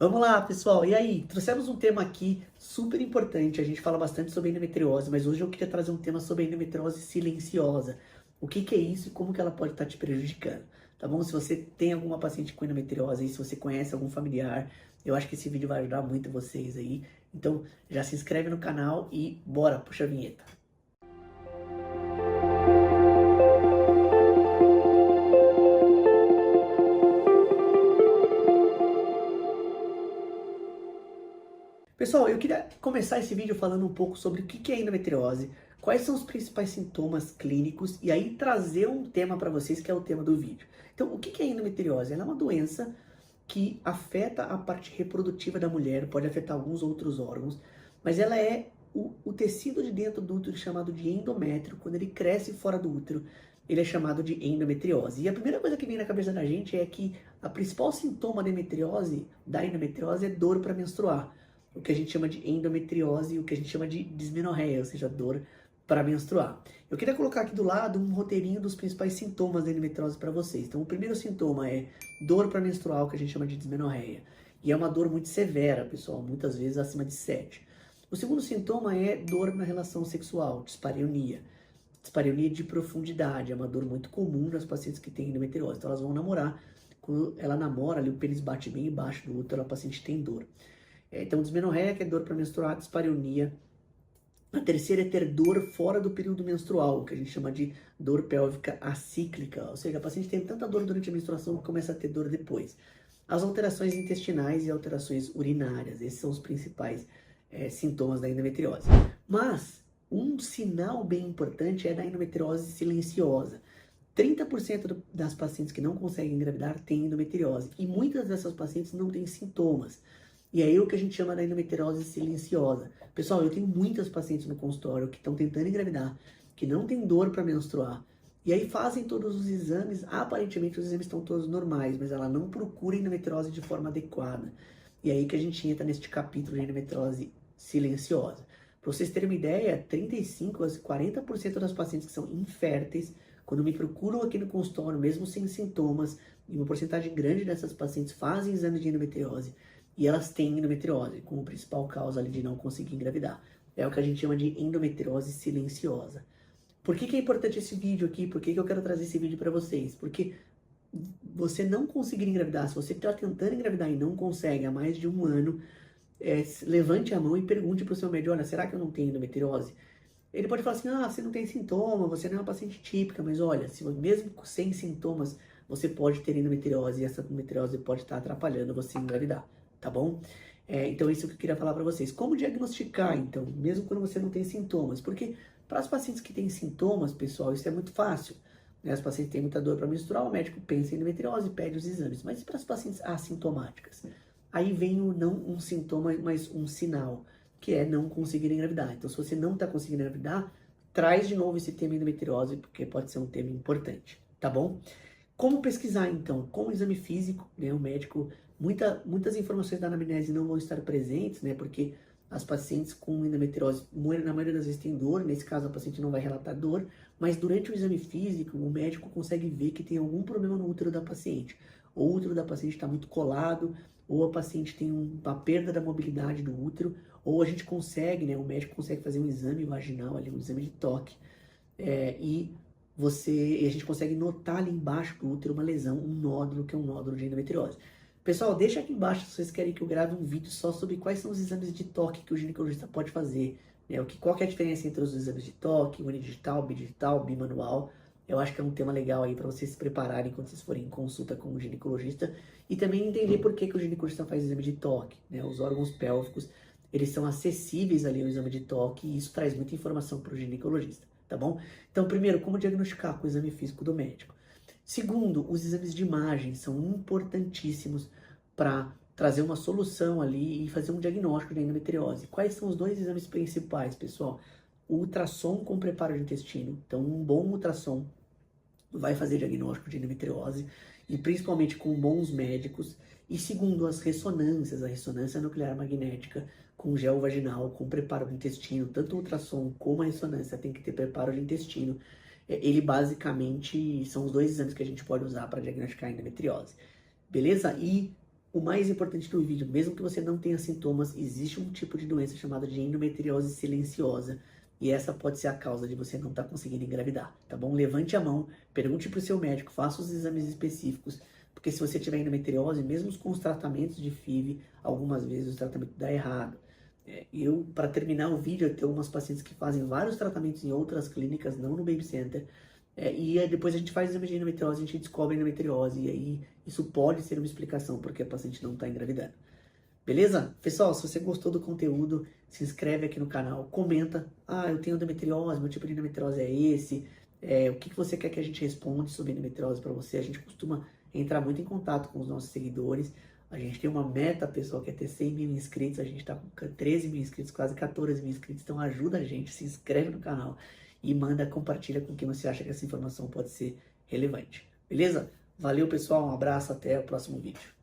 Vamos lá, pessoal. E aí, trouxemos um tema aqui super importante. A gente fala bastante sobre endometriose, mas hoje eu queria trazer um tema sobre endometriose silenciosa. O que que é isso e como que ela pode estar te prejudicando? Tá bom? Se você tem alguma paciente com endometriose aí, se você conhece algum familiar, eu acho que esse vídeo vai ajudar muito vocês aí. Então, já se inscreve no canal e bora, puxa a vinheta. Pessoal, eu queria começar esse vídeo falando um pouco sobre o que é endometriose, quais são os principais sintomas clínicos e aí trazer um tema para vocês que é o tema do vídeo. Então, o que é endometriose? Ela é uma doença que afeta a parte reprodutiva da mulher, pode afetar alguns outros órgãos, mas ela é o tecido de dentro do útero chamado de endométrio. Quando ele cresce fora do útero, ele é chamado de endometriose. E a primeira coisa que vem na cabeça da gente é que a principal sintoma da endometriose é dor para menstruar, o que a gente chama de endometriose e o que a gente chama de dismenorreia, ou seja, dor para menstruar. Eu queria colocar aqui do lado um roteirinho dos principais sintomas da endometriose para vocês. Então, o primeiro sintoma é dor para menstruar, o que a gente chama de dismenorreia. E é uma dor muito severa, pessoal, muitas vezes acima de 7. O segundo sintoma é dor na relação sexual, dispareunia. Dispareunia de profundidade, é uma dor muito comum nas pacientes que têm endometriose. Então, elas vão namorar, quando ela namora, ali o pênis bate bem embaixo do útero, a paciente tem dor. Então, dismenorreia, que é dor para menstruar, dispareunia. A terceira é ter dor fora do período menstrual, que a gente chama de dor pélvica acíclica, ou seja, a paciente tem tanta dor durante a menstruação que começa a ter dor depois. As alterações intestinais e alterações urinárias, esses são os principais sintomas da endometriose. Mas um sinal bem importante é da endometriose silenciosa. 30% das pacientes que não conseguem engravidar têm endometriose e muitas dessas pacientes não têm sintomas. E aí o que a gente chama da endometriose silenciosa. Pessoal, eu tenho muitas pacientes no consultório que estão tentando engravidar, que não tem dor para menstruar. E aí fazem todos os exames, aparentemente os exames estão todos normais, mas ela não procura endometriose de forma adequada. E aí que a gente entra neste capítulo de endometriose silenciosa. Para vocês terem uma ideia, 35% a 40% das pacientes que são inférteis, quando me procuram aqui no consultório, mesmo sem sintomas, e uma porcentagem grande dessas pacientes fazem exame de endometriose, e elas têm endometriose como principal causa ali de não conseguir engravidar. É o que a gente chama de endometriose silenciosa. Por que é importante esse vídeo aqui? Por que eu quero trazer esse vídeo para vocês? Porque você não conseguir engravidar, se você está tentando engravidar e não consegue há mais de um ano, levante a mão e pergunte para o seu médico, olha, será que eu não tenho endometriose? Ele pode falar assim, você não tem sintoma, você não é uma paciente típica, mas olha, se mesmo sem sintomas, você pode ter endometriose e essa endometriose pode estar atrapalhando você engravidar, tá bom? Então isso que eu queria falar para vocês. Como diagnosticar, então, mesmo quando você não tem sintomas? Porque para as pacientes que têm sintomas, pessoal, isso é muito fácil. Né? As pacientes têm muita dor para menstruar, o médico pensa em endometriose e pede os exames. Mas e para as pacientes assintomáticas? Aí vem não um sintoma, mas um sinal, que é não conseguir engravidar. Então, se você não está conseguindo engravidar, traz de novo esse tema endometriose, porque pode ser um tema importante, tá bom? Como pesquisar, então? Com o exame físico, né, o médico, muitas informações da anamnese não vão estar presentes, né, porque as pacientes com endometriose, na maioria das vezes, têm dor, nesse caso a paciente não vai relatar dor, mas durante o exame físico, o médico consegue ver que tem algum problema no útero da paciente. Ou o útero da paciente está muito colado, ou a paciente tem uma perda da mobilidade do útero, ou a gente consegue, né, o médico consegue fazer um exame vaginal ali, um exame de toque, e a gente consegue notar ali embaixo do útero uma lesão, um nódulo, que é um nódulo de endometriose. Pessoal, deixa aqui embaixo se vocês querem que eu grave um vídeo só sobre quais são os exames de toque que o ginecologista pode fazer, né, qual que é a diferença entre os exames de toque, unidigital, bidigital, bimanual. Eu acho que é um tema legal aí para vocês se prepararem quando vocês forem em consulta com o ginecologista e também entender por que o ginecologista faz exame de toque, né? Os órgãos pélvicos, eles são acessíveis ali ao exame de toque e isso traz muita informação para o ginecologista, tá bom? Então, primeiro, como diagnosticar com o exame físico do médico? Segundo, os exames de imagem são importantíssimos para trazer uma solução ali e fazer um diagnóstico de endometriose. Quais são os dois exames principais, pessoal? O ultrassom com preparo de intestino. Então, um bom ultrassom vai fazer diagnóstico de endometriose, e principalmente com bons médicos. E segundo, as ressonâncias, a ressonância nuclear magnética com gel vaginal, com preparo do intestino, tanto o ultrassom como a ressonância tem que ter preparo de intestino. Ele basicamente são os dois exames que a gente pode usar para diagnosticar a endometriose. Beleza? E o mais importante do vídeo, mesmo que você não tenha sintomas, existe um tipo de doença chamada de endometriose silenciosa. E essa pode ser a causa de você não estar conseguindo engravidar, tá bom? Levante a mão, pergunte para o seu médico, faça os exames específicos, porque se você tiver endometriose, mesmo com os tratamentos de FIV, algumas vezes o tratamento dá errado. Para terminar o vídeo, eu tenho umas pacientes que fazem vários tratamentos em outras clínicas, não no Baby Center, e aí depois a gente faz exame de endometriose, a gente descobre a endometriose, e aí isso pode ser uma explicação porque a paciente não está engravidando. Beleza? Pessoal, se você gostou do conteúdo, se inscreve aqui no canal, comenta. Ah, eu tenho endometriose, meu tipo de endometriose é esse. O que você quer que a gente responda sobre endometriose para você? A gente costuma entrar muito em contato com os nossos seguidores. A gente tem uma meta, pessoal, que é ter 100 mil inscritos. A gente está com 13 mil inscritos, quase 14 mil inscritos. Então ajuda a gente, se inscreve no canal e compartilha com quem você acha que essa informação pode ser relevante. Beleza? Valeu, pessoal. Um abraço, até o próximo vídeo.